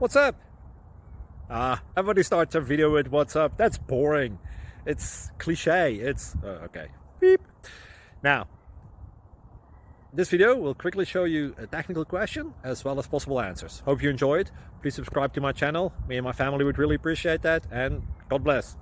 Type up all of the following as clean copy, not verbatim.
What's up? Everybody starts a video with what's up. That's boring. It's cliche. It's okay. Beep. Now, this video will quickly show you a technical question as well as possible answers. Hope you enjoyed. Please subscribe to my channel. Me and my family would really appreciate that, and God bless.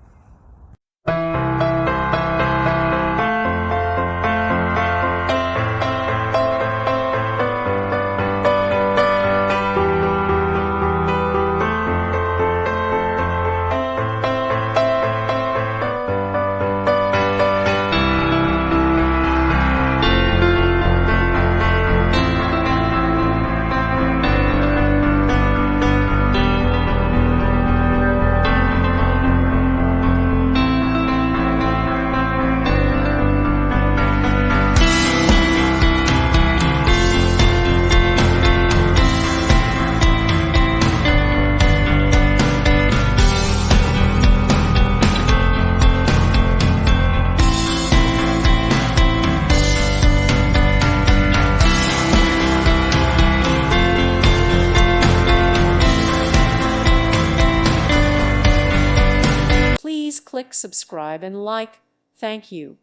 Please click subscribe and like. Thank you.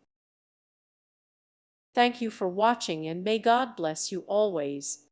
Thank you for watching, and may God bless you always.